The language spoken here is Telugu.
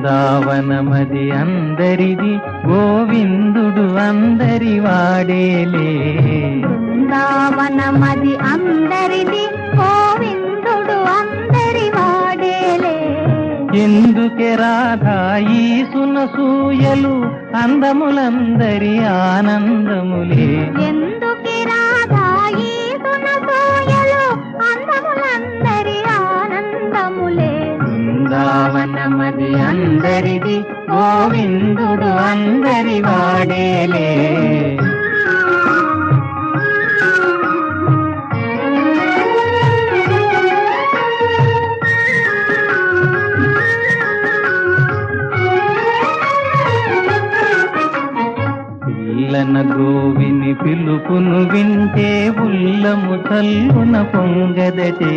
బృందావనమది అందరిది గోవిందుడు అందరి వాడేలే. బృందావనమది అందరిది గోవిందుడు అందరి వాడేలే. ఎందుకే రాధా ఈ సునసూయలు అందములందరి ఆనందములే. ఎందుకే రాధా ఈ సునసూయలు అందములందరి ఆనందములే. బృందావనమది అందరిది గోవిందుడు అందరి వాడేలే. పిల్లన గోవిని పిలుపును వింటే ఉల్లము చల్లున పొంగదటే.